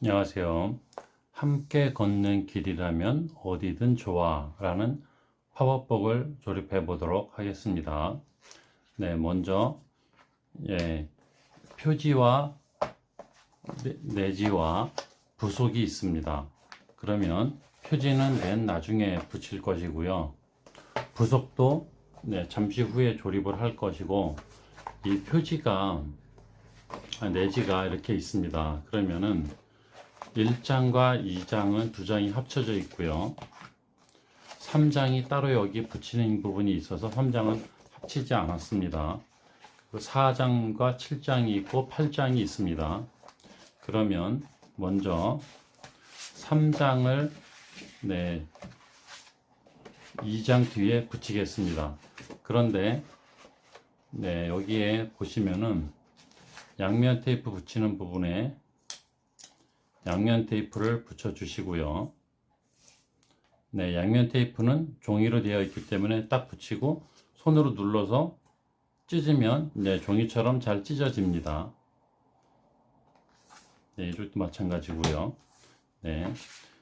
안녕하세요. 함께 걷는 길이라면 어디든 좋아 라는 화법을 조립해 보도록 하겠습니다. 네, 먼저 표지와 내지와 부속이 있습니다. 그러면 표지는 맨 나중에 붙일 것이고요. 부속도 잠시 후에 조립을 할 것이고, 이 표지가 내지가 이렇게 있습니다. 그러면은 1장과 2장은 두 장이 합쳐져 있고요. 3장이 따로 여기 붙이는 부분이 있어서 3장은 합치지 않았습니다. 4장과 7장이 있고 8장이 있습니다. 그러면 먼저 3장을 2장 뒤에 붙이겠습니다. 그런데 여기에 보시면은 양면 테이프 붙이는 부분에 양면 테이프를 붙여 주시고요. 양면 테이프는 종이로 되어 있기 때문에 딱 붙이고 손으로 눌러서 찢으면 종이처럼 잘 찢어집니다. 이것도 마찬가지고요.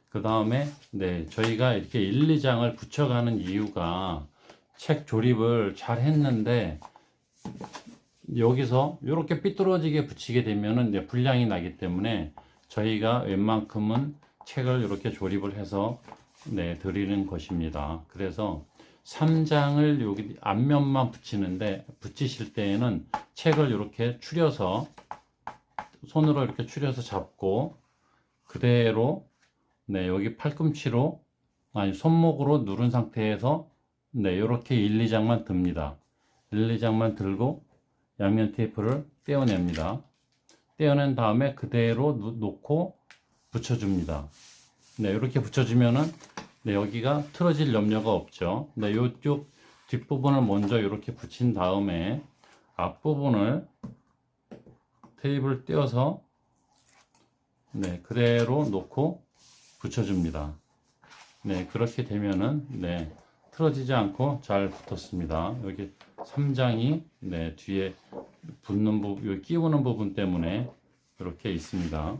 그 다음에 저희가 이렇게 1, 2장을 붙여가는 이유가 책 조립을 잘 했는데 여기서 이렇게 삐뚤어지게 붙이게 되면은 분량이 나기 때문에 저희가 웬만큼은 책을 이렇게 조립을 해서 드리는 것입니다. 그래서 3장을 여기 앞면만 붙이는데 붙이실 때에는 책을 이렇게 추려서 손으로 이렇게 추려서 잡고 그대로 여기 팔꿈치로 아니 손목으로 누른 상태에서 이렇게 1, 2장만 듭니다. 1, 2장만 들고 양면 테이프를 떼어냅니다. 떼어낸 다음에 그대로 놓고 붙여줍니다. 이렇게 붙여주면은 여기가 틀어질 염려가 없죠. 이쪽 뒷부분을 먼저 이렇게 붙인 다음에 앞부분을 테이프를 떼어서 그대로 놓고 붙여줍니다. 그렇게 되면은 틀어지지 않고 잘 붙었습니다. 여기 3장이 뒤에 붙는 부분, 여기 끼우는 부분 때문에 이렇게 있습니다.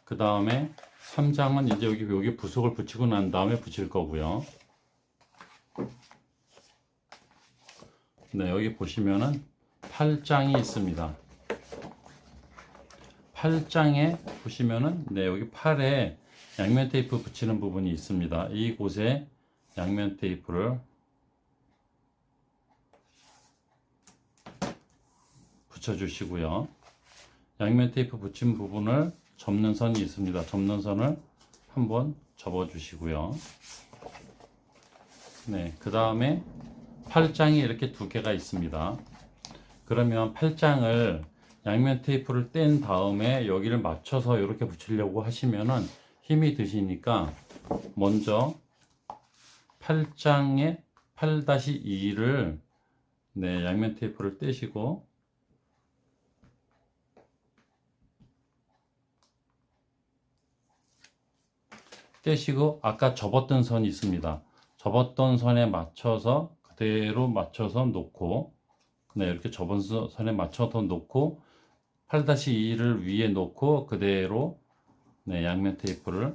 그 다음에 3장은 이제 여기 부속을 붙이고 난 다음에 붙일 거고요. 여기 보시면은 8장이 있습니다. 8장에 보시면은 여기 팔에 양면 테이프 붙이는 부분이 있습니다. 이곳에 양면 테이프를 붙여 주시고요. 양면 테이프 붙인 부분을 접는 선이 있습니다. 접는 선을 한번 접어 주시고요. 그 다음에 8장이 이렇게 두 개가 있습니다. 그러면 8장을 양면 테이프를 뗀 다음에 여기를 맞춰서 이렇게 붙이려고 하시면은 힘이 드시니까 먼저 8장에 8-2를 양면 테이프를 떼시고 아까 접었던 선이 있습니다. 접었던 선에 맞춰서 그대로 맞춰서 놓고 이렇게 접은 선에 맞춰서 놓고 8-2를 위에 놓고 그대로 양면 테이프를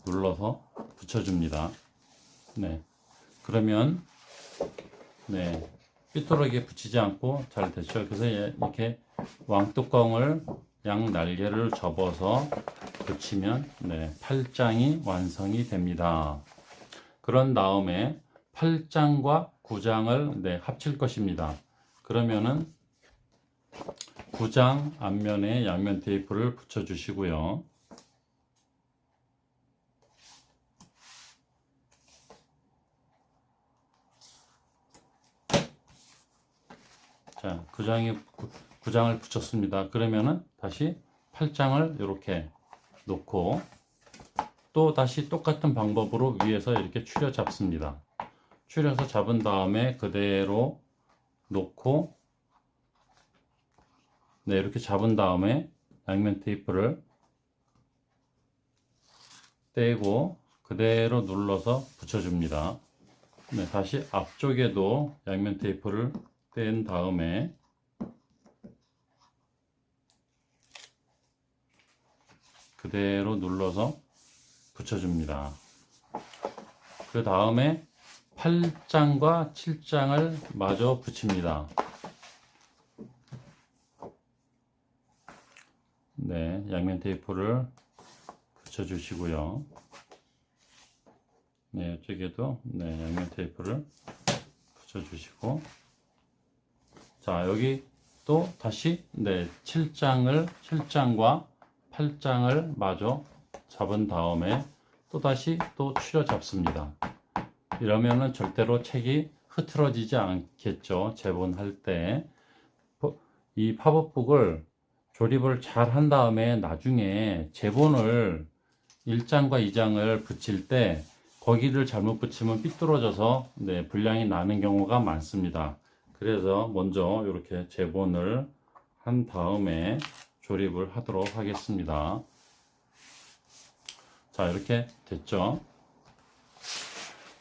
눌러서 붙여줍니다. 그러면 삐뚤어지게 붙이지 않고 잘 됐죠. 그래서 이렇게 왕뚜껑을 양 날개를 접어서 붙이면 8장이 완성이 됩니다. 그런 다음에 8장과 9장을 합칠 것입니다. 그러면은 9장 앞면에 양면 테이프를 붙여 주시고요. 자, 9장을 붙였습니다. 그러면은 다시 8장을 이렇게 놓고 또 다시 똑같은 방법으로 위에서 이렇게 추려 잡습니다. 추려서 잡은 다음에 그대로 놓고 이렇게 잡은 다음에 양면 테이프를 떼고 그대로 눌러서 붙여줍니다. 다시 앞쪽에도 양면 테이프를 뗀 다음에 그대로 눌러서 붙여줍니다. 그 다음에 8장과 7장을 마저 붙입니다. 네, 양면 테이프를 붙여주시고요. 네, 이쪽에도 네, 양면 테이프를 붙여주시고, 자, 여기 또 다시 네, 7장과 8장을 마저 잡은 다음에 또 다시 또 추려 잡습니다. 이러면은 절대로 책이 흐트러지지 않겠죠. 재본할 때. 이 팝업북을 조립을 잘 한 다음에 나중에 재본을 1장과 2장을 붙일 때 거기를 잘못 붙이면 삐뚤어져서 네, 불량이 나는 경우가 많습니다. 그래서 먼저 이렇게 재본을 한 다음에 조립을 하도록 하겠습니다. 자, 이렇게 됐죠.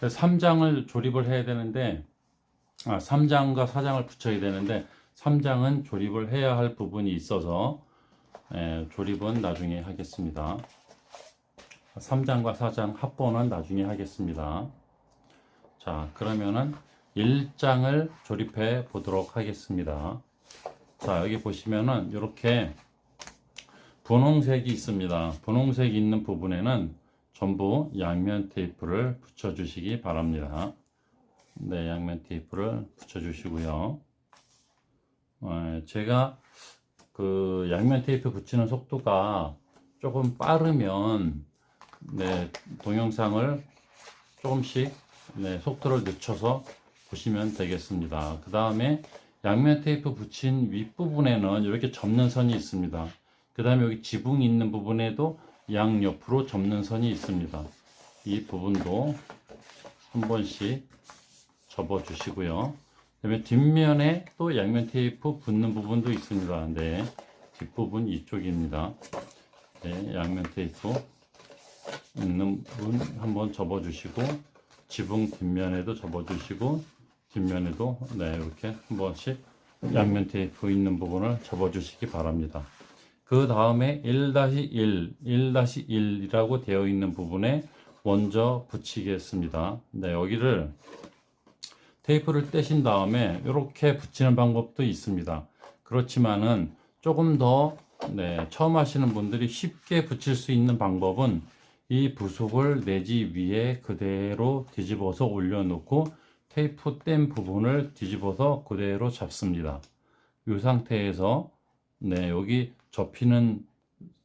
3장을 조립을 해야 되는데 3장과 4장을 붙여야 되는데 3장은 조립을 해야 할 부분이 있어서 조립은 나중에 하겠습니다. 3장과 4장 합본은 나중에 하겠습니다. 자, 그러면은 1장을 조립해 보도록 하겠습니다. 자, 여기 보시면은 이렇게 분홍색이 있습니다. 분홍색이 있는 부분에는 전부 양면 테이프를 붙여 주시기 바랍니다. 네, 양면 테이프를 붙여 주시고요. 제가 그 양면 테이프 붙이는 속도가 조금 빠르면 네, 동영상을 조금씩 네, 속도를 늦춰서 보시면 되겠습니다. 그 다음에 양면 테이프 붙인 윗부분에는 이렇게 접는 선이 있습니다. 그 다음에 여기 지붕이 있는 부분에도 양옆으로 접는 선이 있습니다. 이 부분도 한 번씩 접어 주시고요. 그 다음에 뒷면에 또 양면 테이프 붙는 부분도 있습니다. 네, 뒷부분 이쪽입니다. 네, 양면 테이프 있는 부분 한번 접어 주시고, 지붕 뒷면에도 접어 주시고, 뒷면에도 네, 이렇게 한 번씩 양면 테이프 있는 부분을 접어 주시기 바랍니다. 그 다음에 1-1, 1-1이라고 되어 있는 부분에 먼저 붙이겠습니다. 네, 여기를 테이프를 떼신 다음에 이렇게 붙이는 방법도 있습니다. 그렇지만은 조금 더 네, 처음 하시는 분들이 쉽게 붙일 수 있는 방법은 이 부속을 내지 위에 그대로 뒤집어서 올려놓고 테이프 뗀 부분을 뒤집어서 그대로 잡습니다. 이 상태에서 네, 여기 접히는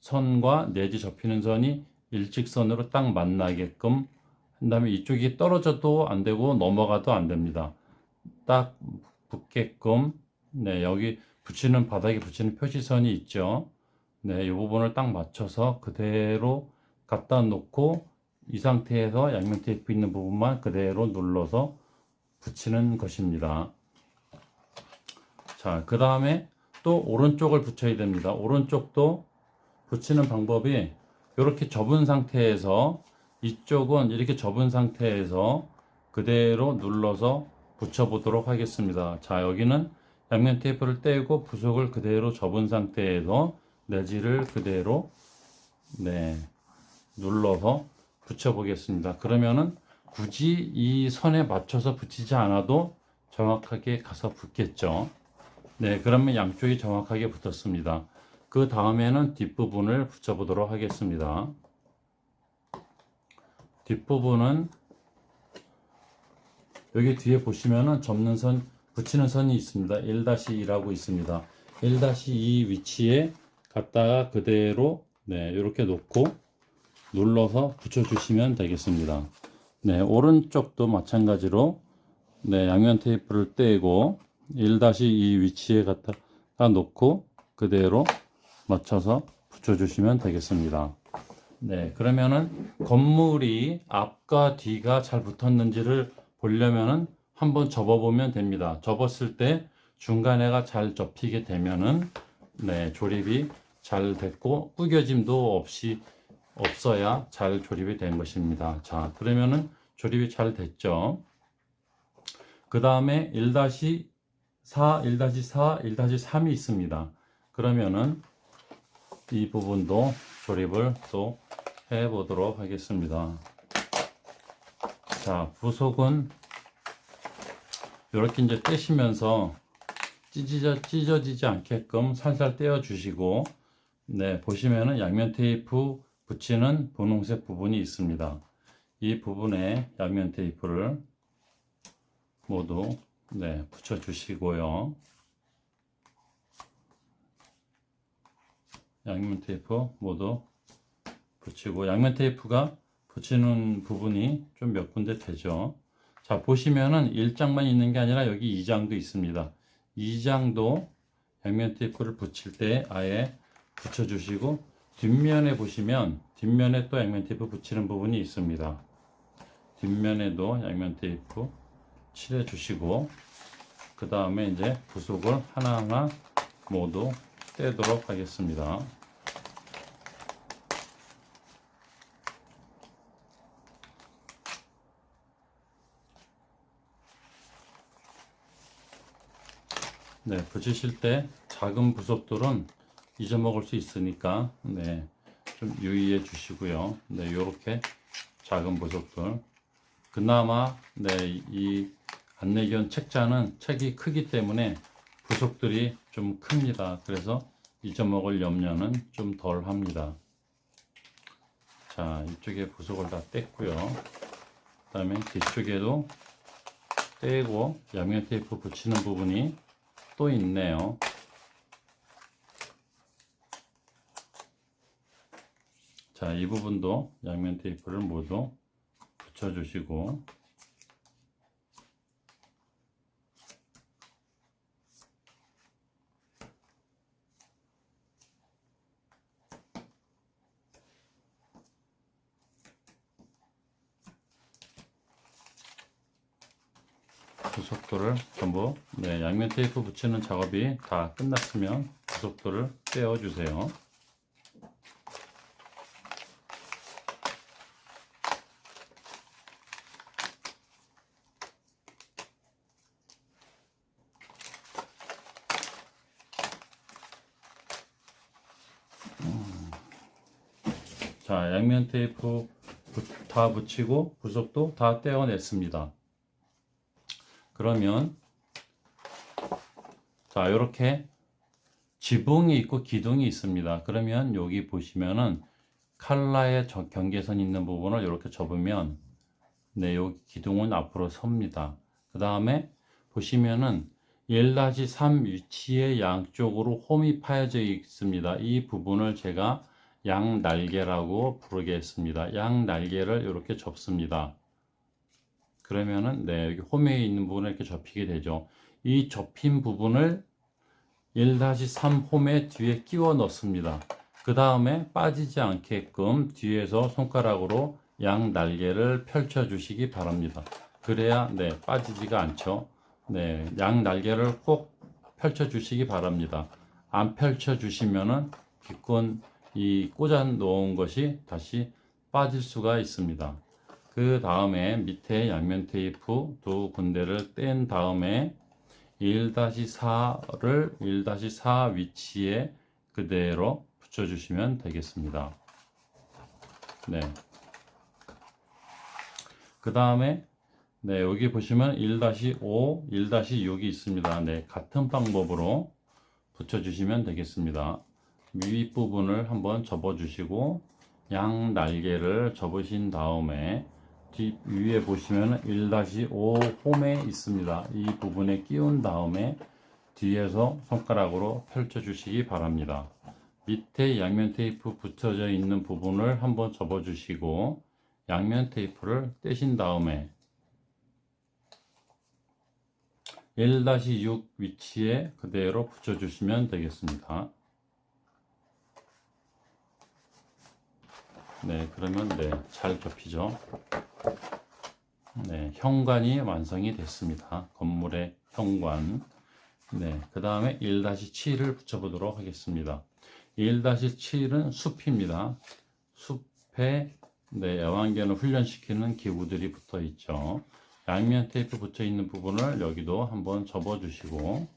선과 내지 접히는 선이 일직선으로 딱 만나게끔 한 다음에 이쪽이 떨어져도 안 되고 넘어가도 안 됩니다. 딱 붙게끔 네, 여기 붙이는 바닥에 붙이는 표시선이 있죠. 네, 이 부분을 딱 맞춰서 그대로 갖다 놓고 이 상태에서 양면 테이프 있는 부분만 그대로 눌러서 붙이는 것입니다. 자, 그 다음에 또 오른쪽을 붙여야 됩니다. 오른쪽도 붙이는 방법이 이렇게 접은 상태에서, 이쪽은 이렇게 접은 상태에서 그대로 눌러서 붙여 보도록 하겠습니다. 자, 여기는 양면 테이프를 떼고 부속을 그대로 접은 상태에서 내지를 그대로 네, 눌러서 붙여 보겠습니다. 그러면은 굳이 이 선에 맞춰서 붙이지 않아도 정확하게 가서 붙겠죠. 네, 그러면 양쪽이 정확하게 붙었습니다. 그 다음에는 뒷부분을 붙여보도록 하겠습니다. 뒷부분은 여기 뒤에 보시면은 접는 선, 붙이는 선이 있습니다. 1-2라고 있습니다. 1-2 위치에 갖다가 그대로 네, 이렇게 놓고 눌러서 붙여주시면 되겠습니다. 네, 오른쪽도 마찬가지로 네, 양면 테이프를 떼고 1-2 위치에 갖다가 놓고 그대로 맞춰서 붙여주시면 되겠습니다. 네, 그러면은 건물이 앞과 뒤가 잘 붙었는지를 보려면은 한번 접어보면 됩니다. 접었을 때 중간에가 잘 접히게 되면은 네, 조립이 잘 됐고 구겨짐도 없어야 잘 조립이 된 것입니다. 자, 그러면은 조립이 잘 됐죠. 그 다음에 1-4, 1-4, 1-3이 있습니다. 그러면은 이 부분도 조립을 또 해 보도록 하겠습니다. 자, 부속은 이렇게 이제 떼시면서 찢어지지 않게끔 살살 떼어 주시고, 네, 보시면은 양면 테이프 붙이는 분홍색 부분이 있습니다. 이 부분에 양면 테이프를 모두 네, 붙여 주시고요. 양면 테이프 모두 붙이고, 양면 테이프가 붙이는 부분이 좀 몇 군데 되죠. 자, 보시면은 1장만 있는 게 아니라 여기 2장도 있습니다. 2장도 양면 테이프를 붙일 때 아예 붙여 주시고, 뒷면에 보시면 뒷면에 또 양면 테이프 붙이는 부분이 있습니다. 뒷면에도 양면 테이프 칠해 주시고, 그 다음에 이제 부속을 하나하나 모두 떼도록 하겠습니다. 네, 붙이실 때 작은 부속들은 잊어먹을 수 있으니까 네, 좀 유의해 주시고요. 네, 요렇게 작은 부속들. 그나마 네, 이 안내견 책자는 책이 크기 때문에 부속들이 좀 큽니다. 그래서 잊어먹을 염려는 좀 덜 합니다. 자, 이쪽에 부속을 다 뗐고요. 그 다음에 뒤쪽에도 떼고 양면 테이프 붙이는 부분이 또 있네요. 자, 이 부분도 양면 테이프를 모두 붙여 주시고, 부속도를 전부 네, 양면 테이프 붙이는 작업이 다 끝났으면 부속도를 떼어 주세요. 자, 양면 테이프 다 붙이고 부속도 다 떼어냈습니다. 그러면 자, 이렇게 지붕이 있고 기둥이 있습니다. 그러면 여기 보시면은 칼라의 경계선 있는 부분을 이렇게 접으면 네, 여기 기둥은 앞으로 섭니다. 그 다음에 보시면은 1-3 위치의 양쪽으로 홈이 파여져 있습니다. 이 부분을 제가 양날개라고 부르겠습니다. 양날개를 이렇게 접습니다. 그러면은 네, 여기 홈에 있는 부분을 이렇게 접히게 되죠. 이 접힌 부분을 1-3 홈에 뒤에 끼워 넣습니다. 그 다음에 빠지지 않게끔 뒤에서 손가락으로 양 날개를 펼쳐 주시기 바랍니다. 그래야 네, 빠지지가 않죠. 네, 양 날개를 꼭 펼쳐 주시기 바랍니다. 안 펼쳐 주시면은 기껏 이 꽂아 놓은 것이 다시 빠질 수가 있습니다. 그 다음에 밑에 양면 테이프 두 군데를 뗀 다음에 1-4를 1-4 위치에 그대로 붙여주시면 되겠습니다. 네. 그 다음에 네, 여기 보시면 1-5, 1-6이 있습니다. 네, 같은 방법으로 붙여주시면 되겠습니다. 윗부분을 한번 접어주시고 양 날개를 접으신 다음에 뒷 위에 보시면 1-5 홈에 있습니다. 이 부분에 끼운 다음에 뒤에서 손가락으로 펼쳐 주시기 바랍니다. 밑에 양면 테이프 붙여져 있는 부분을 한번 접어 주시고 양면 테이프를 떼신 다음에 1-6 위치에 그대로 붙여 주시면 되겠습니다. 네, 그러면 네, 잘 접히죠. 네, 현관이 완성이 됐습니다. 건물의 현관. 네, 그 다음에 1-7을 붙여보도록 하겠습니다. 1-7은 숲입니다. 숲에 네, 애완견을 훈련시키는 기구들이 붙어 있죠. 양면 테이프 붙여 있는 부분을 여기도 한번 접어 주시고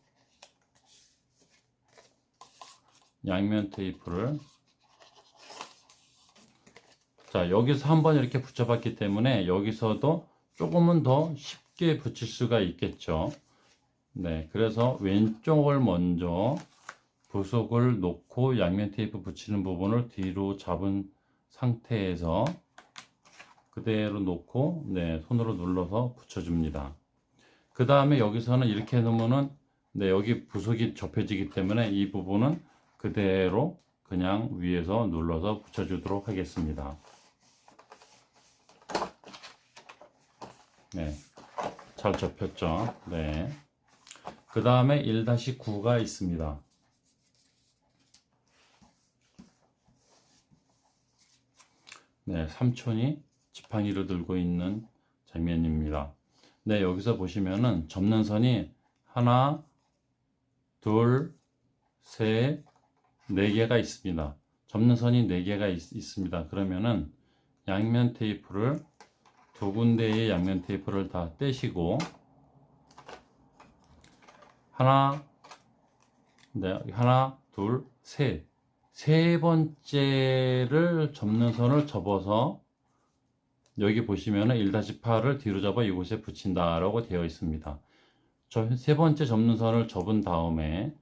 양면 테이프를 자, 여기서 한번 이렇게 붙여봤기 때문에 여기서도 조금은 더 쉽게 붙일 수가 있겠죠. 네, 그래서 왼쪽을 먼저 부속을 놓고 양면 테이프 붙이는 부분을 뒤로 잡은 상태에서 그대로 놓고 네, 손으로 눌러서 붙여줍니다. 그 다음에 여기서는 이렇게 해놓으면은 네, 여기 부속이 접혀지기 때문에 이 부분은 그대로 그냥 위에서 눌러서 붙여주도록 하겠습니다. 네, 잘 접혔죠. 네. 그 다음에 1-9가 있습니다. 네, 삼촌이 지팡이를 들고 있는 장면입니다. 네, 여기서 보시면은 접는 선이 하나, 둘, 셋, 네 개가 있습니다. 접는 선이 네 개가 있습니다. 그러면은 양면 테이프를 두 군데의 양면 테이프를 다 떼시고 하나, 네, 하나, 둘, 셋. 세 번째를 접는 선을 접어서 여기 보시면은 1-8을 뒤로 접어 이곳에 붙인다라고 되어 있습니다. 세 번째 접는 선을 접은 다음에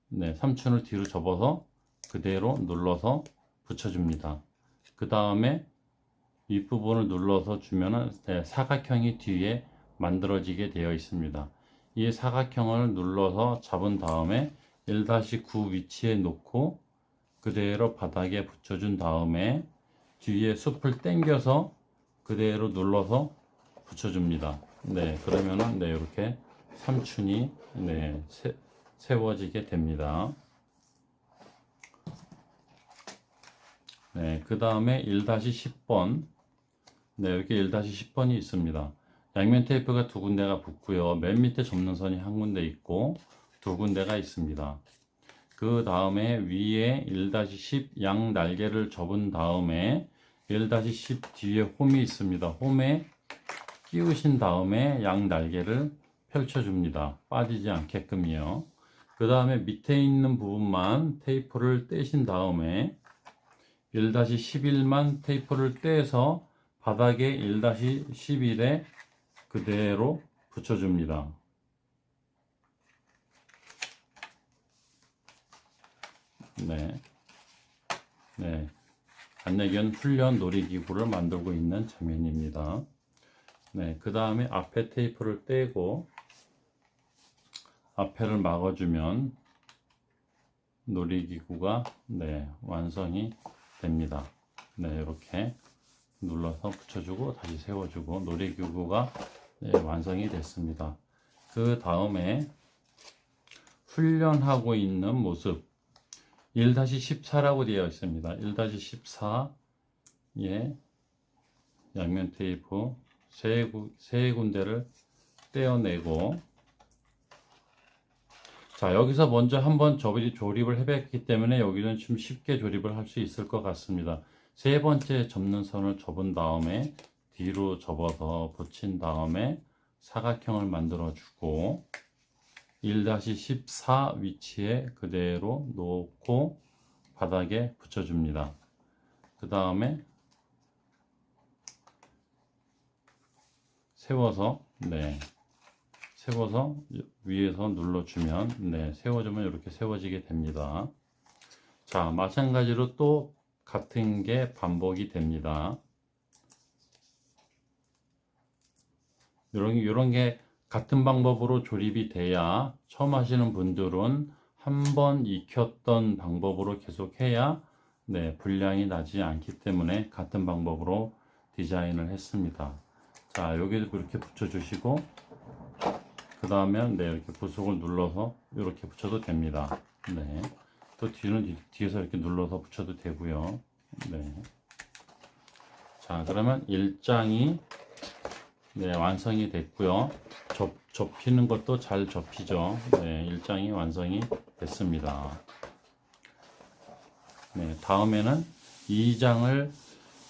네, 삼촌을 뒤로 접어서 그대로 눌러서 붙여줍니다. 그 다음에 윗부분을 눌러서 주면은 네, 사각형이 뒤에 만들어지게 되어 있습니다. 이 사각형을 눌러서 잡은 다음에 1-9 위치에 놓고 그대로 바닥에 붙여준 다음에 뒤에 숲을 당겨서 그대로 눌러서 붙여줍니다. 네, 그러면은 네, 이렇게 삼촌이 네, 세워지게 됩니다. 네, 그 다음에 1-10번. 네, 이렇게 1-10번이 있습니다. 양면 테이프가 두 군데가 붙고요. 맨 밑에 접는 선이 한 군데 있고 두 군데가 있습니다. 그 다음에 위에 1-10 양 날개를 접은 다음에 1-10 뒤에 홈이 있습니다. 홈에 끼우신 다음에 양 날개를 펼쳐줍니다. 빠지지 않게끔요. 그 다음에 밑에 있는 부분만 테이프를 떼신 다음에 1-11만 테이프를 떼서 바닥에 1-11에 그대로 붙여줍니다. 네. 네. 반려견 훈련 놀이기구를 만들고 있는 장면입니다. 네. 그 다음에 앞에 테이프를 떼고 앞에를 막아주면 놀이기구가 네, 완성이 됩니다. 네, 이렇게 눌러서 붙여주고 다시 세워주고 놀이기구가 네, 완성이 됐습니다. 그 다음에 훈련하고 있는 모습 1-14라고 되어 있습니다. 1-14에 양면 테이프 세 군데를 떼어내고 자, 여기서 먼저 한번 조립을 해봤기 때문에 여기는 좀 쉽게 조립을 할 수 있을 것 같습니다. 세 번째 접는 선을 접은 다음에 뒤로 접어서 붙인 다음에 사각형을 만들어 주고 1-14 위치에 그대로 놓고 바닥에 붙여줍니다. 그 다음에 세워서 위에서 눌러주면 네, 세워주면 이렇게 세워지게 됩니다. 자, 마찬가지로 또 같은 게 반복이 됩니다. 이런 게 같은 방법으로 조립이 돼야 처음 하시는 분들은 한번 익혔던 방법으로 계속 해야 네, 불량이 나지 않기 때문에 같은 방법으로 디자인을 했습니다. 자, 여기도 이렇게 붙여주시고 그 다음에 네, 이렇게 부속을 눌러서 이렇게 붙여도 됩니다. 네. 또 뒤에서 이렇게 눌러서 붙여도 되고요. 네. 자, 그러면 1장이 네, 완성이 됐고요. 접히는 것도 잘 접히죠. 네, 1장이 완성이 됐습니다. 네, 다음에는 2장을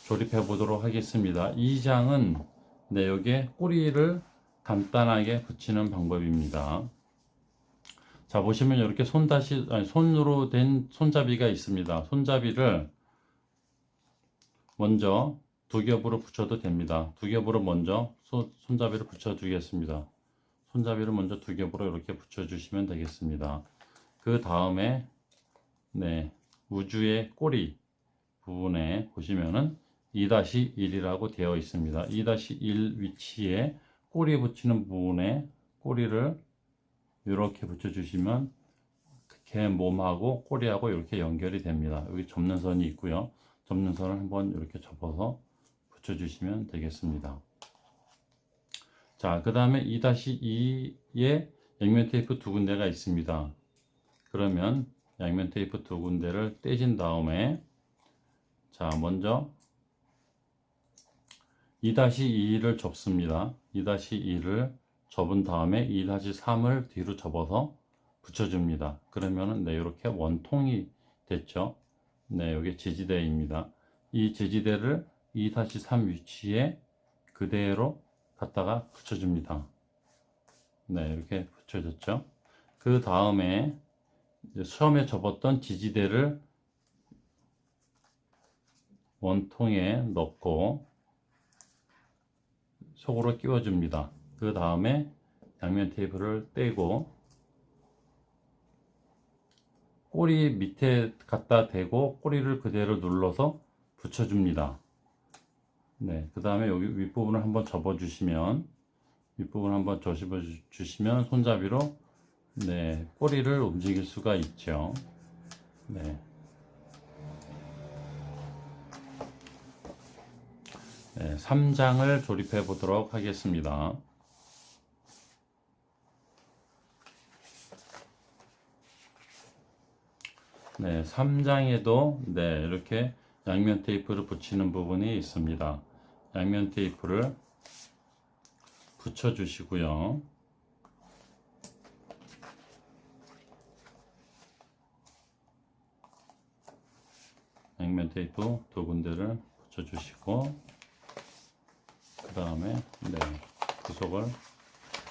조립해 보도록 하겠습니다. 2장은 네, 여기에 꼬리를 간단하게 붙이는 방법입니다. 자, 보시면 이렇게 손으로 된 손잡이가 있습니다. 손잡이를 먼저 두 겹으로 붙여도 됩니다. 두 겹으로 먼저 손잡이를 붙여 주겠습니다. 손잡이를 먼저 두 겹으로 이렇게 붙여 주시면 되겠습니다. 그 다음에 네, 우주의 꼬리 부분에 보시면은 2-1이라고 되어 있습니다. 2-1 위치에 꼬리 붙이는 부분에 꼬리를 이렇게 붙여 주시면 개 몸하고 꼬리하고 이렇게 연결이 됩니다. 여기 접는 선이 있고요. 접는 선을 한번 이렇게 접어서 붙여 주시면 되겠습니다. 자, 그 다음에 2-2에 양면 테이프 두 군데가 있습니다. 그러면 양면 테이프 두 군데를 떼신 다음에 자, 먼저 2-2를 접습니다. 2-2를 접은 다음에 2-3을 뒤로 접어서 붙여줍니다. 그러면은 네, 이렇게 원통이 됐죠. 네, 여기 지지대입니다. 이 지지대를 2-3 위치에 그대로 갖다가 붙여줍니다. 네, 이렇게 붙여졌죠. 그 다음에 처음에 접었던 지지대를 원통에 넣고 속으로 끼워줍니다. 그 다음에 양면 테이프를 떼고 꼬리 밑에 갖다 대고 꼬리를 그대로 눌러서 붙여줍니다. 네, 그 다음에 여기 윗부분을 한번 접어주시면 윗부분을 한번 접어주시면 손잡이로 네, 꼬리를 움직일 수가 있죠. 네. 네, 3장을 조립해 보도록 하겠습니다. 네, 3장에도 네, 이렇게 양면 테이프를 붙이는 부분이 있습니다. 양면 테이프를 붙여 주시고요. 양면 테이프 두 군데를 붙여 주시고 그 다음에 네, 구속을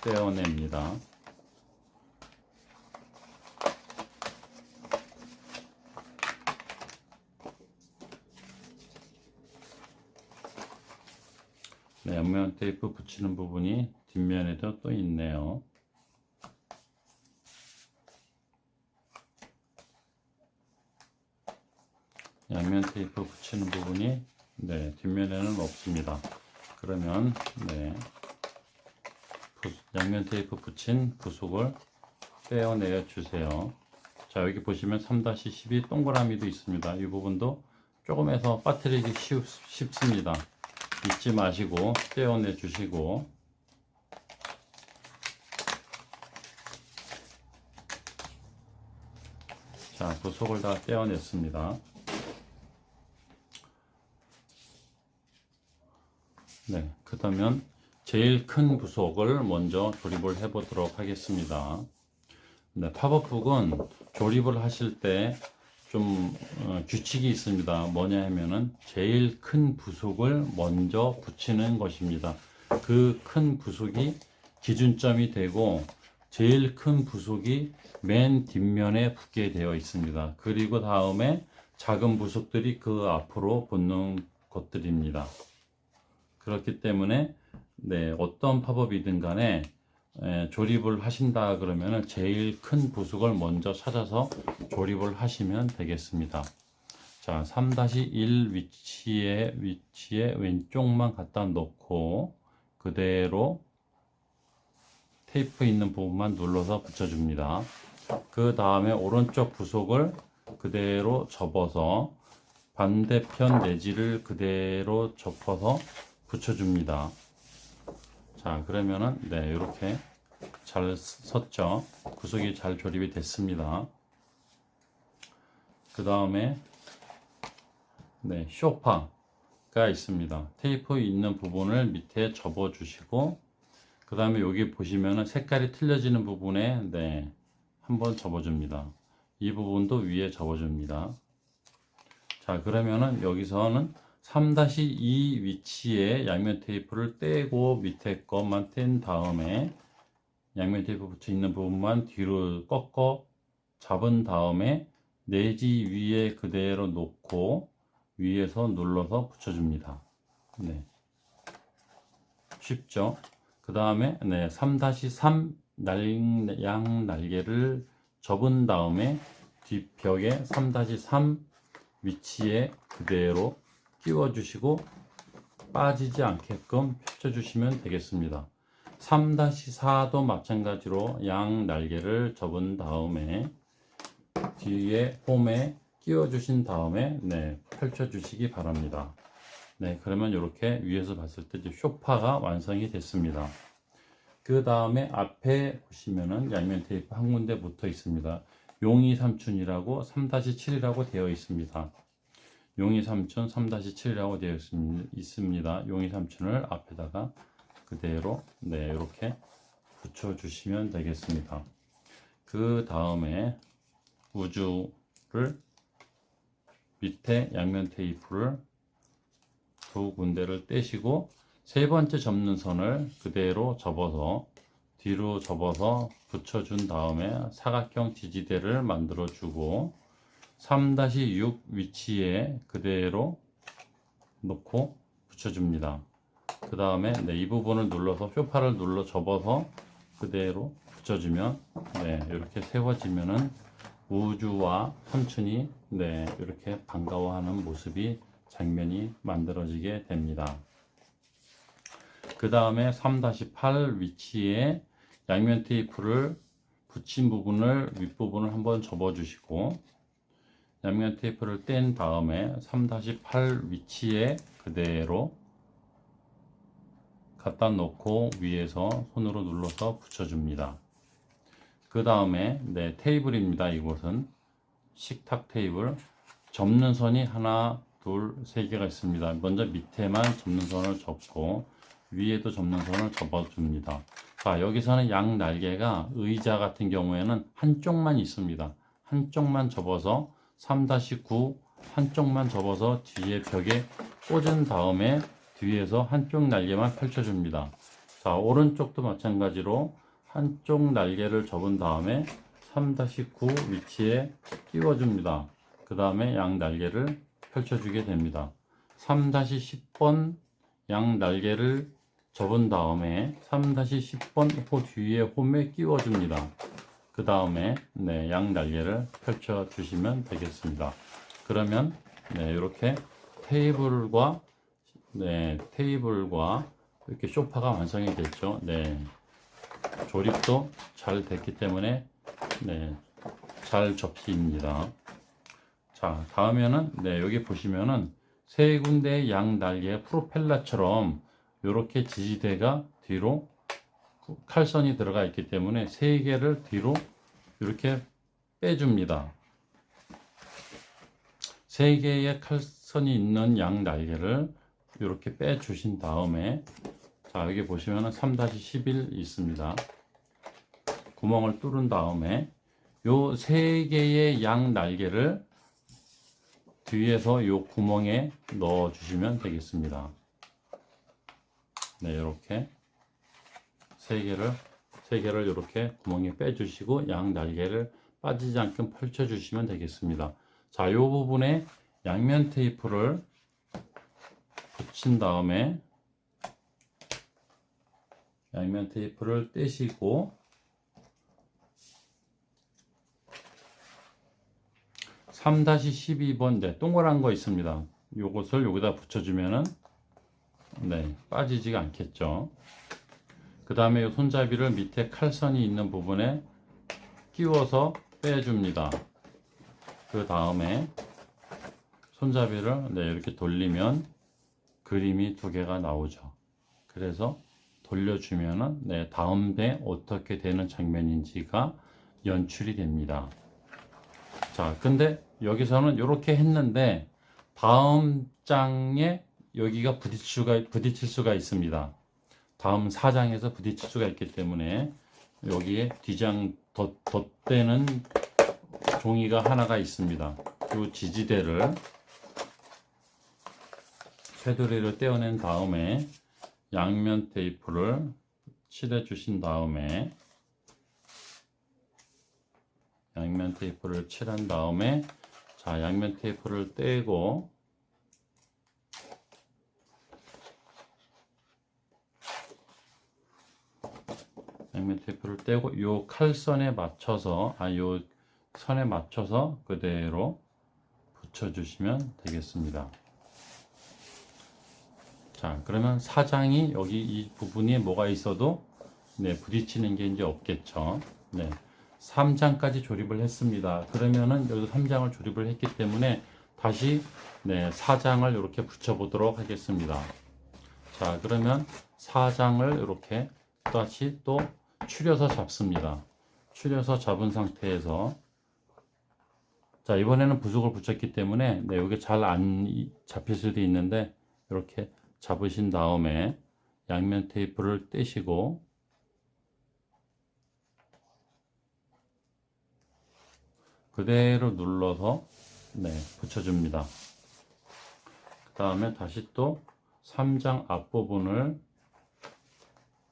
떼어냅니다. 네, 양면 테이프 붙이는 부분이 뒷면에도 또 있네요. 양면 테이프 붙이는 부분이 네, 뒷면에는 없습니다. 그러면 네, 양면 테이프 붙인 부속을 떼어내 주세요. 자, 여기 보시면 3-12 동그라미도 있습니다. 이 부분도 조금해서 빠뜨리기 쉽습니다. 잊지 마시고 떼어내 주시고 자, 부속을 다 떼어냈습니다. 네, 그렇다면 제일 큰 부속을 먼저 조립을 해 보도록 하겠습니다. 네, 팝업북은 조립을 하실 때 좀 규칙이 있습니다. 뭐냐 하면은 제일 큰 부속을 먼저 붙이는 것입니다. 그 큰 부속이 기준점이 되고 제일 큰 부속이 맨 뒷면에 붙게 되어 있습니다. 그리고 다음에 작은 부속들이 그 앞으로 붙는 것들입니다. 그렇기 때문에 네, 어떤 팝업이든 간에 조립을 하신다 그러면 제일 큰 부속을 먼저 찾아서 조립을 하시면 되겠습니다. 자, 3-1 위치에 왼쪽만 갖다 놓고 그대로 테이프 있는 부분만 눌러서 붙여줍니다. 그 다음에 오른쪽 부속을 그대로 접어서 반대편 내지를 그대로 접어서 붙여줍니다. 자, 그러면은 네, 이렇게 잘 섰죠. 구속이 잘 조립이 됐습니다. 그 다음에 네, 쇼파가 있습니다. 테이프 있는 부분을 밑에 접어 주시고 그 다음에 여기 보시면은 색깔이 틀려지는 부분에 네, 한번 접어 줍니다. 이 부분도 위에 접어 줍니다. 자, 그러면은 여기서는 3-2 위치에 양면 테이프를 떼고 밑에 것만 뗀 다음에 양면 테이프 붙여 있는 부분만 뒤로 꺾어 잡은 다음에 내지 위에 그대로 놓고 위에서 눌러서 붙여줍니다. 네. 쉽죠? 그 다음에 3-3 양 날개를 접은 다음에 뒷벽에 3-3 위치에 그대로 끼워 주시고 빠지지 않게끔 펼쳐 주시면 되겠습니다. 3-4도 마찬가지로 양 날개를 접은 다음에 뒤에 홈에 끼워 주신 다음에 펼쳐 주시기 바랍니다. 그러면 이렇게 위에서 봤을 때 쇼파가 완성이 됐습니다. 그 다음에 앞에 보시면은 양면 테이프 한 군데 붙어 있습니다. 용이 삼춘이라고 3-7이라고 되어 있습니다. 용이 삼춘 3-7이라고 되어 있습니다. 용이 삼춘을 앞에다가 그대로 이렇게 붙여 주시면 되겠습니다. 그 다음에 우주를 밑에 양면 테이프를 두 군데를 떼시고 세 번째 접는 선을 그대로 접어서 뒤로 접어서 붙여준 다음에 사각형 지지대를 만들어 주고 3-6 위치에 그대로 놓고 붙여줍니다. 그 다음에 이 부분을 눌러서 쇼파를 눌러 접어서 그대로 붙여주면 이렇게 세워지면은 우주와 삼촌이 이렇게 반가워하는 모습이 장면이 만들어지게 됩니다. 그 다음에 3-8 위치에 양면 테이프를 붙인 부분을 윗부분을 한번 접어 주시고 양면 테이프를 뗀 다음에 3-8 위치에 그대로 갖다 놓고 위에서 손으로 눌러서 붙여줍니다. 그 다음에 테이블입니다. 이곳은 식탁 테이블 접는 선이 하나, 둘, 세 개가 있습니다. 먼저 밑에만 접는 선을 접고 위에도 접는 선을 접어줍니다. 자, 여기서는 양 날개가 의자 같은 경우에는 한쪽만 있습니다. 한쪽만 접어서 3-9 한쪽만 접어서 뒤에 벽에 꽂은 다음에 뒤에서 한쪽 날개만 펼쳐줍니다. 자, 오른쪽도 마찬가지로 한쪽 날개를 접은 다음에 3-9 위치에 끼워줍니다. 그 다음에 양 날개를 펼쳐주게 됩니다. 3-10번 양 날개를 접은 다음에 3-10번 호 뒤에 홈에 끼워줍니다. 그 다음에 양 날개를 펼쳐 주시면 되겠습니다. 그러면 이렇게 테이블과 이렇게 소파가 완성이 됐죠. 조립도 잘 됐기 때문에 잘 접히입니다. 자, 다음에는 여기 보시면은 세 군데의 양 날개 프로펠러처럼 이렇게 지지대가 뒤로 칼선이 들어가 있기 때문에 세 개를 뒤로 이렇게 빼줍니다. 세 개의 칼선이 있는 양 날개를 이렇게 빼 주신 다음에 자, 여기 보시면은 3-11 있습니다. 구멍을 뚫은 다음에 요 세 개의 양 날개를 뒤에서 요 구멍에 넣어 주시면 되겠습니다. 이렇게 세 개를 이렇게 구멍에 빼 주시고 양 날개를 빠지지 않게 펼쳐 주시면 되겠습니다. 자, 요 부분에 양면 테이프를 붙인 다음에 양면 테이프를 떼시고 3-12번 동그란 거 있습니다. 요것을 여기다 붙여주면은 빠지지가 않겠죠. 그 다음에 손잡이를 밑에 칼선이 있는 부분에 끼워서 빼줍니다. 그 다음에 손잡이를 이렇게 돌리면 그림이 두 개가 나오죠. 그래서 돌려주면은 다음에 어떻게 되는 장면인지가 연출이 됩니다. 자, 근데 여기서는 이렇게 했는데 다음 장에 여기가 부딪힐 수가 있습니다. 다음 4장에서 부딪힐 수가 있기 때문에 여기에 뒤장 덧대는 종이가 하나가 있습니다. 이 지지대를 쇠도리를 떼어낸 다음에 양면 테이프를 칠해 주신 다음에 양면 테이프를 칠한 다음에 자, 양면 테이프를 떼고 양면 테이프를 떼고 요 칼선에 맞춰서 요 선에 맞춰서 그대로 붙여주시면 되겠습니다. 자, 그러면 사장이 여기 이 부분에 뭐가 있어도 네, 부딪히는 게 이제 없겠죠. 네, 3장까지 조립을 했습니다. 그러면은 여기 3장을 조립을 했기 때문에 다시 네, 4장을 이렇게 붙여 보도록 하겠습니다. 자, 그러면 4장을 이렇게 다시 또 추려서 잡습니다. 추려서 잡은 상태에서 자, 이번에는 부속을 붙였기 때문에 네, 여기 잘 안 잡힐 수도 있는데 이렇게 잡으신 다음에 양면 테이프를 떼시고 그대로 눌러서 네, 붙여줍니다. 그 다음에 다시 또 3장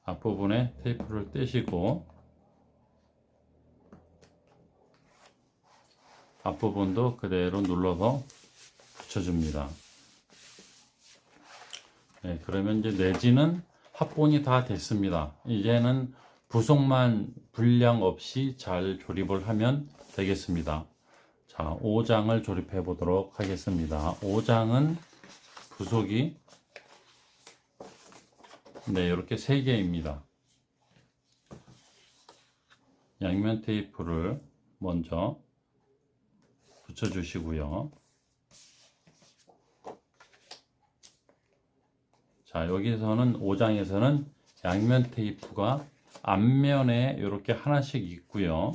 앞부분에 테이프를 떼시고 앞부분도 그대로 눌러서 붙여줍니다. 네, 그러면 이제 내지는 합본이 다 됐습니다. 이제는 부속만 불량 없이 잘 조립을 하면 되겠습니다. 자, 5장을 조립해 보도록 하겠습니다. 5장은 부속이 네, 이렇게 3개입니다. 양면 테이프를 먼저 붙여 주시고요. 자, 여기서는 5장에서는 양면 테이프가 앞면에 이렇게 하나씩 있고요.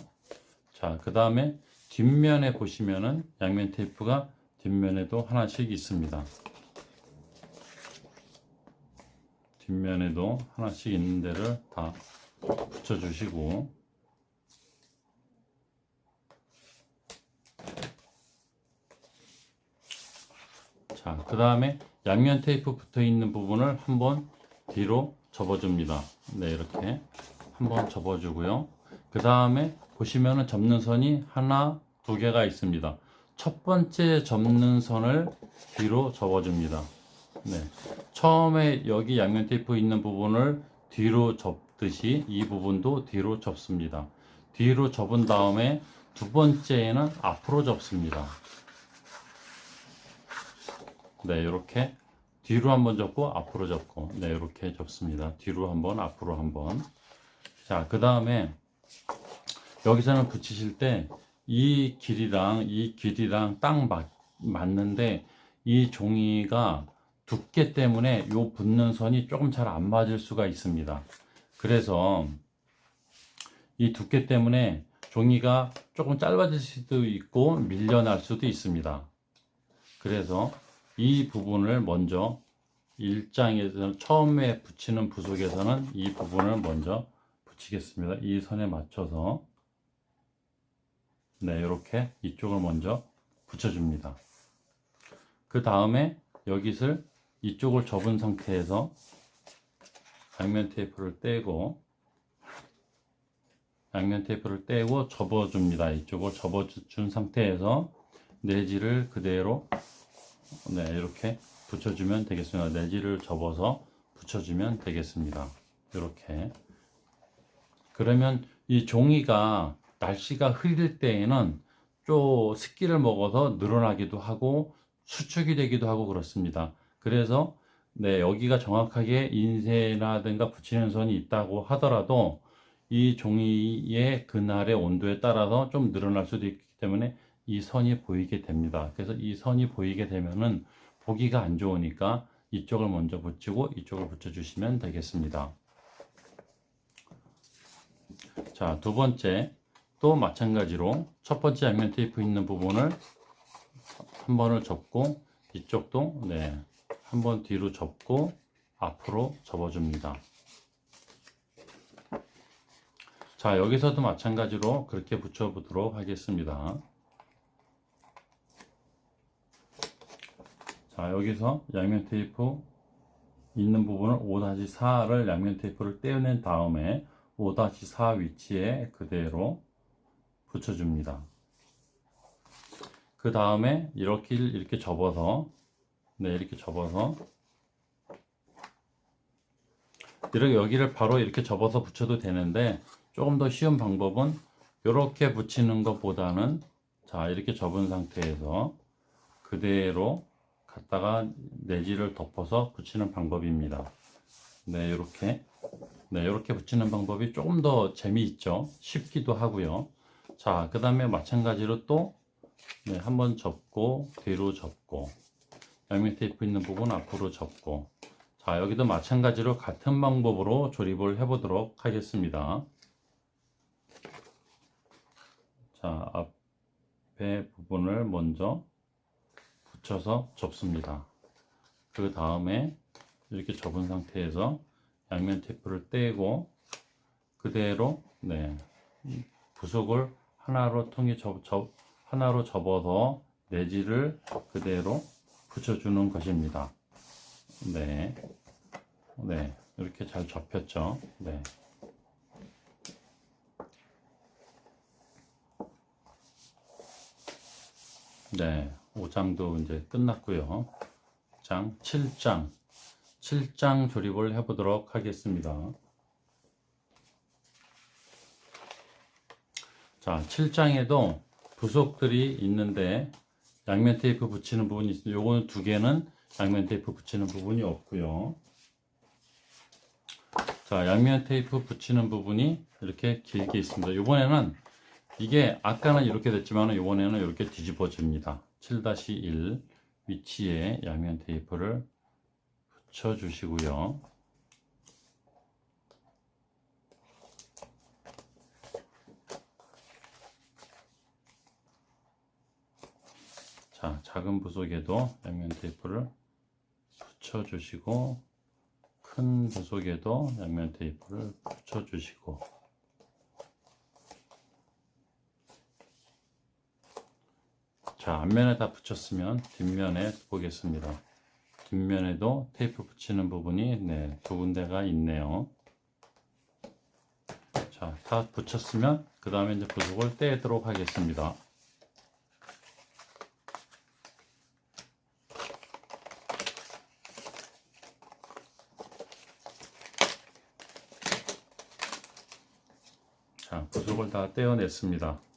자, 그 다음에 뒷면에 보시면은 양면 테이프가 뒷면에도 하나씩 있습니다. 뒷면에도 하나씩 있는 데를 다 붙여 주시고 자, 그 다음에 양면 테이프 붙어 있는 부분을 한번 뒤로 접어 줍니다. 네, 이렇게 한번 접어 주고요. 그 다음에 보시면은 접는 선이 하나, 2개가 있습니다. 첫 번째 접는 선을 뒤로 접어 줍니다. 네, 처음에 여기 양면 테이프 있는 부분을 뒤로 접듯이 이 부분도 뒤로 접습니다. 뒤로 접은 다음에 두 번째에는 앞으로 접습니다. 네, 이렇게 뒤로 한번 접고 앞으로 접고 네, 이렇게 접습니다. 뒤로 한번 앞으로 한번. 자, 그 다음에 여기서는 붙이실 때 이 길이랑 딱 맞는데 이 종이가 두께 때문에 요 붙는 선이 조금 잘 안 맞을 수가 있습니다. 그래서 이 두께 때문에 종이가 조금 짧아질 수도 있고 밀려날 수도 있습니다. 그래서 이 부분을 먼저 1장에서는 처음에 붙이는 부속에서는 이 부분을 먼저 붙이겠습니다. 이 선에 맞춰서 네, 이렇게 이쪽을 먼저 붙여줍니다. 그 다음에 여기를 이쪽을 접은 상태에서 양면 테이프를 떼고 접어줍니다. 이쪽을 접어준 상태에서 내지를 그대로 네, 이렇게 붙여주면 되겠습니다. 내지를 접어서 붙여주면 되겠습니다. 이렇게. 그러면 이 종이가 날씨가 흐릴 때에는 좀 습기를 먹어서 늘어나기도 하고 수축이 되기도 하고 그렇습니다. 그래서 네, 여기가 정확하게 인쇄라든가 붙이는 선이 있다고 하더라도 이 종이의 그날의 온도에 따라서 좀 늘어날 수도 있기 때문에 이 선이 보이게 됩니다. 그래서 이 선이 보이게 되면은 보기가 안 좋으니까 이쪽을 먼저 붙이고 이쪽을 붙여주시면 되겠습니다. 자, 두 번째 또 마찬가지로 첫 번째 양면 테이프 있는 부분을 한 번을 접고 이쪽도 네, 한 번 뒤로 접고 앞으로 접어줍니다. 자, 여기서도 마찬가지로 그렇게 붙여보도록 하겠습니다. 자, 여기서 양면 테이프 있는 부분을 5-4를 양면 테이프를 떼어낸 다음에 5-4 위치에 그대로 붙여줍니다. 그 다음에 이렇게 접어서 네, 이렇게 접어서 이렇게 여기를 바로 이렇게 접어서 붙여도 되는데 조금 더 쉬운 방법은 이렇게 붙이는 것보다는 자, 이렇게 접은 상태에서 그대로 갖다가 내지를 덮어서 붙이는 방법입니다. 네, 이렇게. 네, 이렇게 붙이는 방법이 조금 더 재미있죠. 쉽기도 하고요. 자, 그 다음에 마찬가지로 또 네, 한번 접고 뒤로 접고 양면 테이프 있는 부분 앞으로 접고 자, 여기도 마찬가지로 같은 방법으로 조립을 해 보도록 하겠습니다. 자, 앞에 부분을 먼저 붙여서 접습니다. 그 다음에 이렇게 접은 상태에서 양면 테이프를 떼고 그대로 네, 부속을 하나로 하나로 접어서 내지를 그대로 붙여주는 것입니다. 네, 네, 이렇게 잘 접혔죠. 네. 네, 5장도 이제 끝났고요. 7장 조립을 해보도록 하겠습니다. 자, 7장에도 부속들이 있는데 양면 테이프 붙이는 부분이 있습니다. 요거는 두 개는 양면 테이프 붙이는 부분이 없고요. 자, 양면 테이프 붙이는 부분이 이렇게 길게 있습니다. 이번에는 이게 아까는 이렇게 됐지만 이번에는 이렇게 뒤집어집니다. 7-1 위치에 양면 테이프를 붙여 주시고요. 자, 작은 부속에도 양면 테이프를 붙여 주시고 큰 부속에도 양면 테이프를 붙여 주시고 자, 앞면에 다 붙였으면 뒷면에 보겠습니다. 뒷면에도 테이프 붙이는 부분이 네, 두 군데가 있네요. 자, 다 붙였으면 그 다음에 이제 부속을 떼도록 하겠습니다. 자, 부속을 다 떼어냈습니다.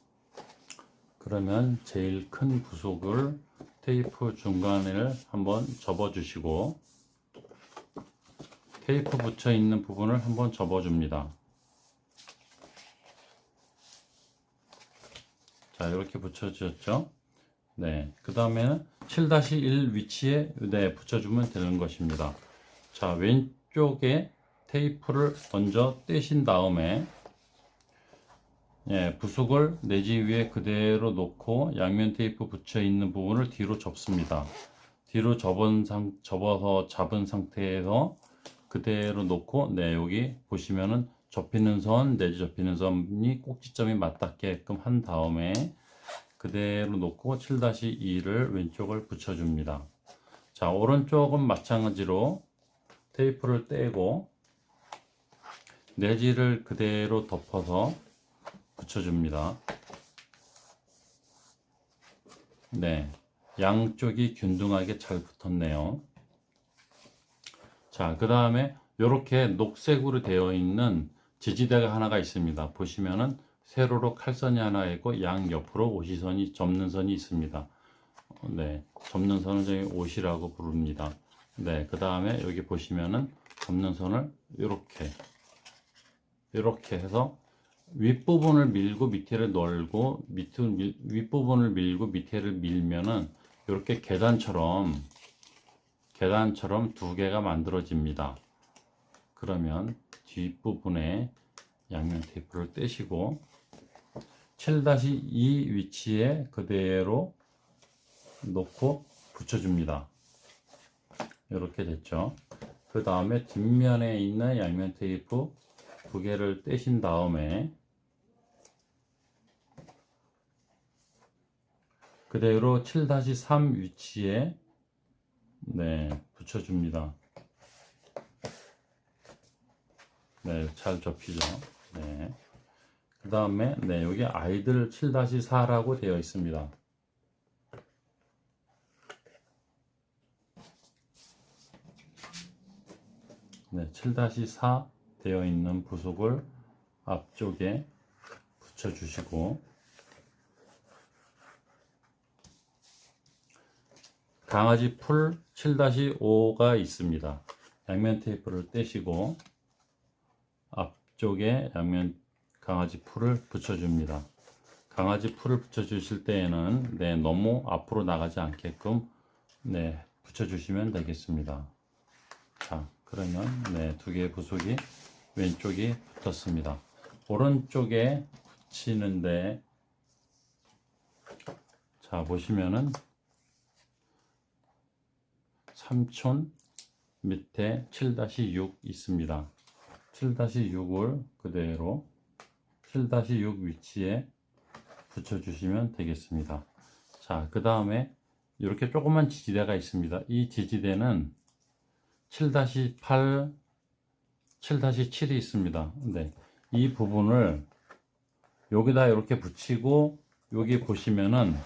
그러면 제일 큰 부속을 테이프 중간을 한번 접어 주시고 테이프 붙여 있는 부분을 한번 접어 줍니다. 자, 이렇게 붙여 주셨죠? 네, 그 다음에는 7-1 위치에 네, 붙여주면 되는 것입니다. 자, 왼쪽에 테이프를 먼저 떼신 다음에 예, 부속을 내지 위에 그대로 놓고 양면 테이프 붙여 있는 부분을 뒤로 접습니다. 뒤로 접어서 잡은 상태에서 그대로 놓고 네, 여기 보시면은 접히는 선 내지 접히는 선이 꼭지점이 맞닿게끔 한 다음에 그대로 놓고 7-2를 왼쪽을 붙여줍니다. 자, 오른쪽은 마찬가지로 테이프를 떼고 내지를 그대로 덮어서 붙여줍니다. 네, 양쪽이 균등하게 잘 붙었네요. 자, 그 다음에 이렇게 녹색으로 되어 있는 지지대가 하나가 있습니다. 보시면은 세로로 칼선이 하나 있고 양 옆으로 오시선이 접는 선이 있습니다. 네, 접는 선을 저희 옷이라고 부릅니다. 네, 그 다음에 여기 보시면은 접는 선을 이렇게 해서 윗부분을 밀고 밑에를 널고 윗부분을 밀고 밑에를 밀면은 이렇게 계단처럼 두 개가 만들어집니다. 그러면 뒷부분에 양면 테이프를 떼시고 7-2 위치에 그대로 놓고 붙여줍니다. 이렇게 됐죠. 그 다음에 뒷면에 있는 양면 테이프 두 개를 떼신 다음에 그대로 7-3 위치에 네, 붙여줍니다. 네, 잘 접히죠. 네. 그 다음에 네, 여기 아이들 7-4라고 되어 있습니다. 네, 7-4 되어 있는 부속을 앞쪽에 붙여주시고, 강아지 풀 7-5가 있습니다. 양면 테이프를 떼시고 앞쪽에 양면 강아지 풀을 붙여줍니다. 강아지 풀을 붙여주실 때에는 너무 앞으로 나가지 않게끔 붙여주시면 되겠습니다. 자, 그러면 두 개의 부속이 왼쪽이 붙었습니다. 오른쪽에 붙이는데, 자, 보시면은 삼촌 밑에 7-6 있습니다. 7-6을 그대로 7-6 위치에 붙여주시면 되겠습니다. 자, 그 다음에 이렇게 조그만 지지대가 있습니다. 이 지지대는 7-8, 7-7이 있습니다. 이 부분을 여기다 이렇게 붙이고, 여기 보시면은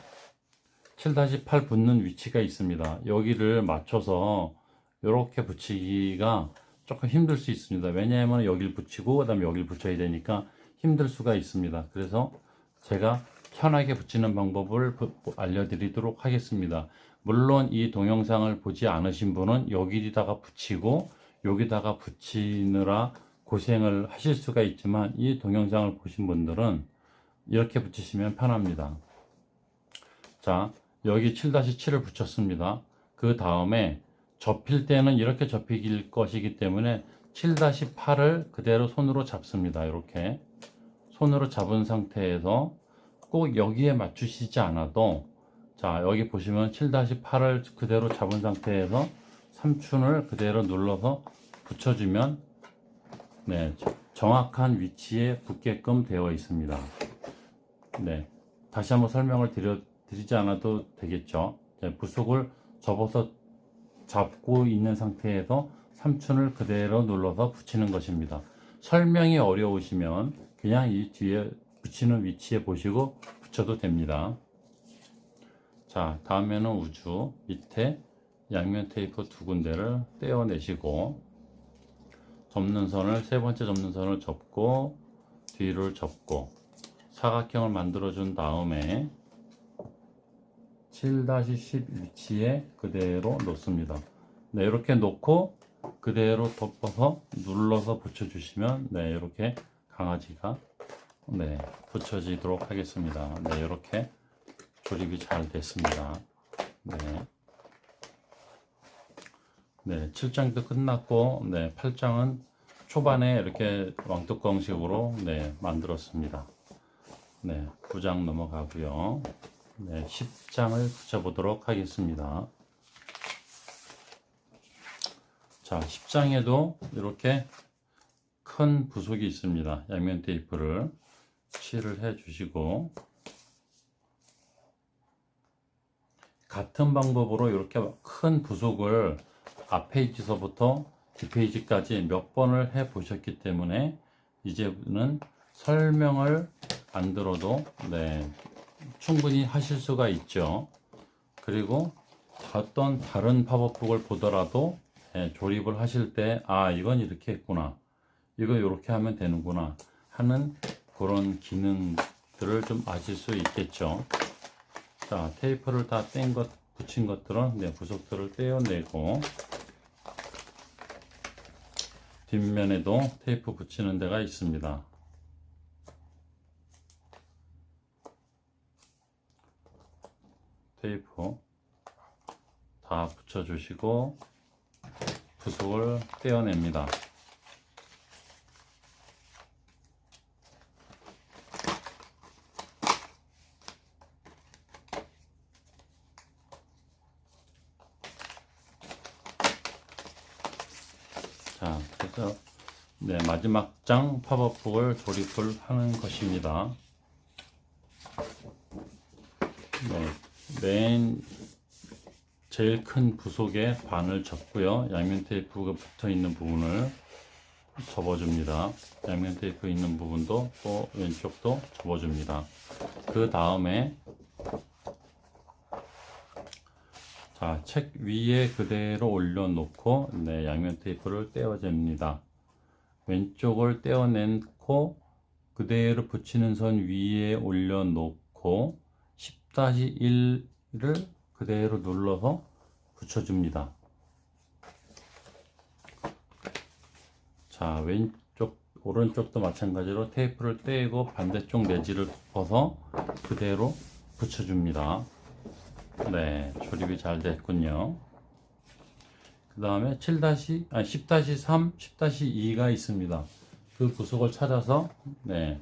7-8 붙는 위치가 있습니다. 여기를 맞춰서 이렇게 붙이기가 조금 힘들 수 있습니다. 왜냐하면 여기를 붙이고 그 다음에 여기를 붙여야 되니까 힘들 수가 있습니다. 그래서 제가 편하게 붙이는 방법을 알려드리도록 하겠습니다. 물론 이 동영상을 보지 않으신 분은 여기다가 붙이고 여기다가 붙이느라 고생을 하실 수가 있지만, 이 동영상을 보신 분들은 이렇게 붙이시면 편합니다. 자, 여기 7-7을 붙였습니다. 그 다음에 접힐 때는 이렇게 접힐 것이기 때문에 7-8을 그대로 손으로 잡습니다. 이렇게 손으로 잡은 상태에서 꼭 여기에 맞추시지 않아도, 자, 여기 보시면 7-8을 그대로 잡은 상태에서 삼촌을 그대로 눌러서 붙여주면 정확한 위치에 붙게끔 되어 있습니다. 다시 한번 설명을 드리지 않아도 되겠죠. 부속을 접어서 잡고 있는 상태에서 삼촌을 그대로 눌러서 붙이는 것입니다. 설명이 어려우시면 그냥 이 뒤에 붙이는 위치에 보시고 붙여도 됩니다. 자, 다음에는 우주 밑에 양면 테이프 2군데를 떼어내시고, 접는 선을, 세 번째 접는 선을 접고 뒤를 접고 사각형을 만들어 준 다음에 7-10 위치에 그대로 놓습니다. 이렇게 놓고 그대로 덮어서 눌러서 붙여주시면 이렇게 강아지가 붙여지도록 하겠습니다. 이렇게 조립이 잘 됐습니다. 7장도 끝났고 8장은 초반에 이렇게 왕뚜껑식으로 만들었습니다. 9장 넘어가고요. 10장을 붙여보도록 하겠습니다. 자, 10장에도 이렇게 큰 부속이 있습니다. 양면 테이프를 칠을 해 주시고, 같은 방법으로 이렇게 큰 부속을 앞 페이지서부터 뒷페이지까지 몇 번을 해 보셨기 때문에 이제는 설명을 안 들어도 충분히 하실 수가 있죠. 그리고 어떤 다른 팝업북을 보더라도 조립을 하실 때, 아, 이건 이렇게 했구나, 이거 이렇게 하면 되는구나 하는 그런 기능들을 좀 아실 수 있겠죠. 자, 테이프를 다 붙인 것들은 부속들을 떼어내고, 뒷면에도 테이프 붙이는 데가 있습니다. 테이프 다 붙여주시고 부속을 떼어냅니다. 자, 그래서 마지막 장 팝업북을 조립을 하는 것입니다. 맨 제일 큰 부속에 반을 접고요. 양면 테이프가 붙어 있는 부분을 접어줍니다. 양면 테이프 있는 부분도 또 왼쪽도 접어줍니다. 그 다음에 자, 책 위에 그대로 올려놓고 양면 테이프를 떼어줍니다. 왼쪽을 떼어내고 그대로 붙이는 선 위에 올려놓고 10-1을 그대로 눌러서 붙여줍니다. 자, 왼쪽, 오른쪽도 마찬가지로 테이프를 떼고 반대쪽 내지를 덮어서 그대로 붙여줍니다. 네, 조립이 잘 됐군요. 그 다음에 10-3, 10-2가 있습니다. 그 구석을 찾아서 네,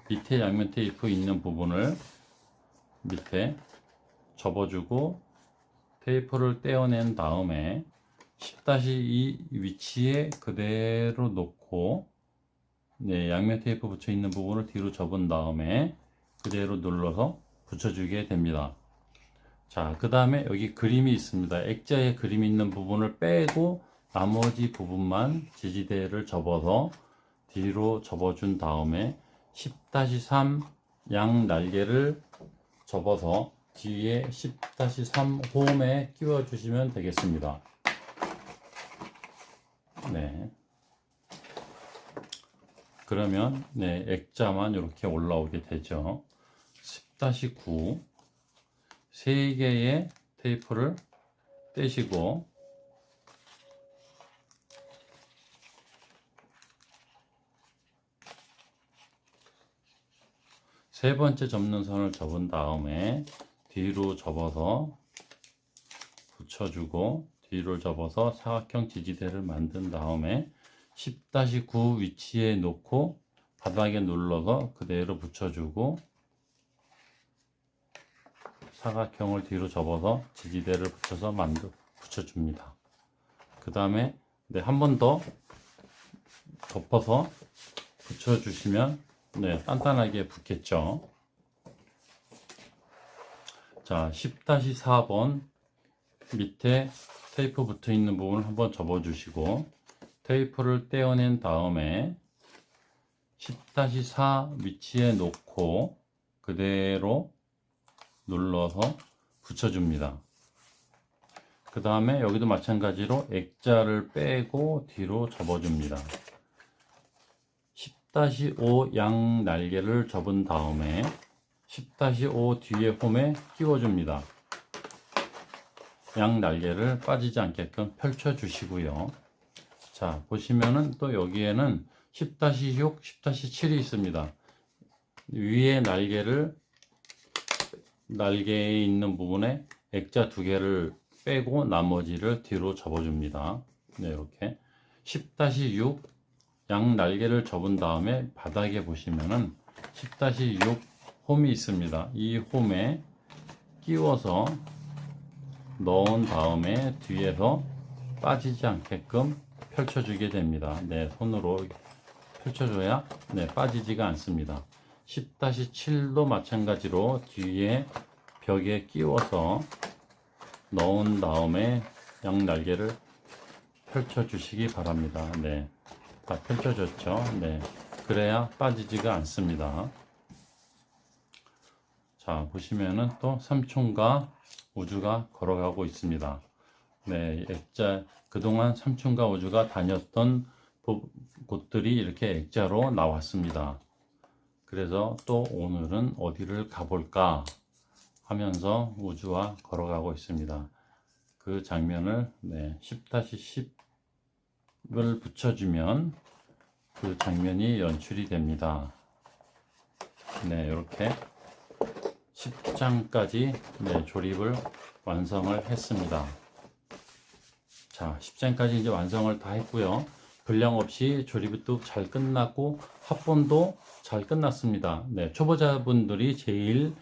밑에 양면 테이프 있는 부분을 밑에 접어주고 테이프를 떼어낸 다음에 10-2 위치에 그대로 놓고 네, 양면 테이프 붙여 있는 부분을 뒤로 접은 다음에 그대로 눌러서 붙여주게 됩니다. 자, 그 다음에 여기 그림이 있습니다. 액자에 그림이 있는 부분을 빼고 나머지 부분만 지지대를 접어서 뒤로 접어준 다음에 10-3 양 날개를 접어서 뒤에 10-3 홈에 끼워 주시면 되겠습니다. 네. 그러면 네, 액자만 이렇게 올라오게 되죠. 10-9 3개의 테이프를 떼시고 세 번째 접는 선을 접은 다음에 뒤로 접어서 붙여주고 뒤로 접어서 사각형 지지대를 만든 다음에 10-9 위치에 놓고 바닥에 눌러서 그대로 붙여주고 사각형을 뒤로 접어서 지지대를 붙여서 붙여줍니다. 그 다음에 네, 한 번 더 덮어서 붙여주시면 네, 단단하게 붙겠죠. 자, 10-4번 밑에 테이프 붙어 있는 부분을 한번 접어 주시고 테이프를 떼어낸 다음에 10-4 위치에 놓고 그대로 눌러서 붙여줍니다. 그 다음에 여기도 마찬가지로 액자를 빼고 뒤로 접어줍니다. 10-5 양 날개를 접은 다음에 10-5 뒤에 홈에 끼워줍니다. 양 날개를 빠지지 않게끔 펼쳐 주시고요. 자, 보시면은 또 여기에는 10-6, 10-7이 있습니다. 위에 날개에 있는 부분에 액자 2개를 빼고 나머지를 뒤로 접어줍니다. 네, 이렇게 10-6 양 날개를 접은 다음에 바닥에 보시면은 10-6 홈이 있습니다. 이 홈에 끼워서 넣은 다음에 뒤에서 빠지지 않게끔 펼쳐주게 됩니다. 네, 손으로 펼쳐줘야 네, 빠지지가 않습니다. 10-7도 마찬가지로 뒤에 벽에 끼워서 넣은 다음에 양 날개를 펼쳐 주시기 바랍니다. 네, 다 펼쳐졌죠. 네, 그래야 빠지지가 않습니다. 자, 보시면은 또 삼촌과 우주가 걸어가고 있습니다. 네, 액자 그동안 삼촌과 우주가 다녔던 곳들이 이렇게 액자로 나왔습니다. 그래서 또 오늘은 어디를 가볼까 하면서 우주와 걸어가고 있습니다. 그 장면을 네, 10-10을 붙여주면 그 장면이 연출이 됩니다. 네, 이렇게 10장까지 네, 조립을 완성을 했습니다. 자, 10장까지 이제 완성을 다 했고요. 불량 없이 조립이 또 잘 끝났고 합본도 잘 끝났습니다. 네, 초보자분들이 제일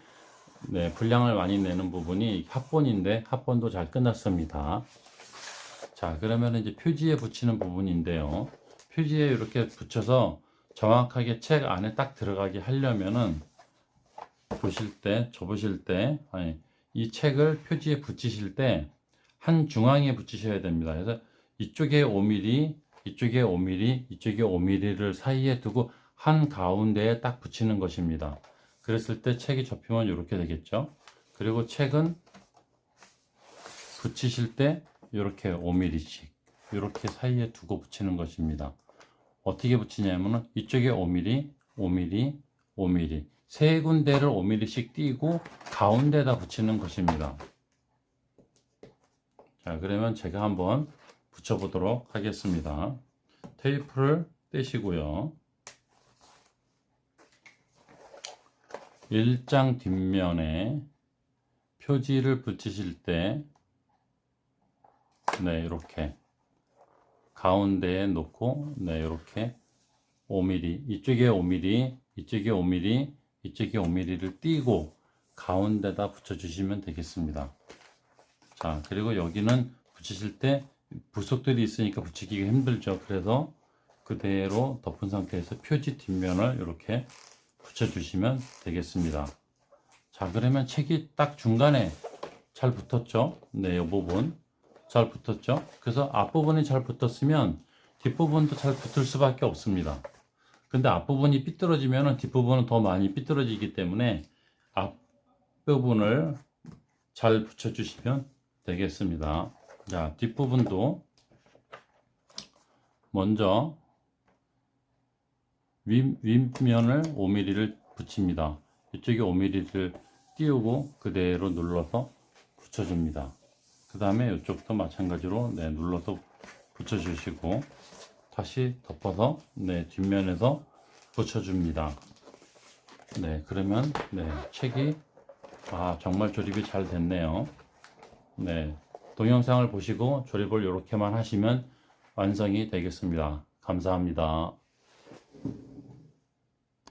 네, 분량을 많이 내는 부분이 합본인데 합본도 잘 끝났습니다. 자, 그러면 이제 표지에 붙이는 부분인데요. 표지에 이렇게 붙여서 정확하게 책 안에 딱 들어가게 하려면은 보실 때, 접으실 때, 이 책을 표지에 붙이실 때 한 중앙에 붙이셔야 됩니다. 그래서 이쪽에 5mm, 이쪽에 5mm, 이쪽에 5mm를 사이에 두고 한 가운데에 딱 붙이는 것입니다. 그랬을 때 책이 접히면 이렇게 되겠죠. 그리고 책은 붙이실 때 이렇게 5mm씩 이렇게 사이에 두고 붙이는 것입니다. 어떻게 붙이냐면은 이쪽에 5mm, 5mm, 5mm. 세 군데를 5mm씩 띄고 가운데다 붙이는 것입니다. 자, 그러면 제가 한번 붙여보도록 하겠습니다. 테이프를 떼시고요. 1장 뒷면에 표지를 붙이실 때, 네, 이렇게 가운데에 놓고, 네, 이렇게 5mm, 이쪽에 5mm, 이쪽에 5mm, 이쪽에 5mm를 띄고 가운데다 붙여주시면 되겠습니다. 자, 그리고 여기는 붙이실 때 부속들이 있으니까 붙이기가 힘들죠. 그래서 그대로 덮은 상태에서 표지 뒷면을 이렇게 붙여주시면 되겠습니다. 자, 그러면 책이 딱 중간에 잘 붙었죠? 네, 이 부분 잘 붙었죠? 그래서 앞부분이 잘 붙었으면 뒷부분도 잘 붙을 수밖에 없습니다. 근데 앞부분이 삐뚤어지면 뒷부분은 더 많이 삐뚤어지기 때문에 앞부분을 잘 붙여주시면 되겠습니다. 자, 뒷부분도 먼저 윗면을 5mm를 붙입니다. 이쪽에 5mm를 띄우고 그대로 눌러서 붙여줍니다. 그 다음에 이쪽도 마찬가지로 네, 눌러서 붙여주시고 다시 덮어서 네, 뒷면에서 붙여줍니다. 네, 그러면 네, 책이 정말 조립이 잘 됐네요. 네, 동영상을 보시고 조립을 이렇게만 하시면 완성이 되겠습니다. 감사합니다.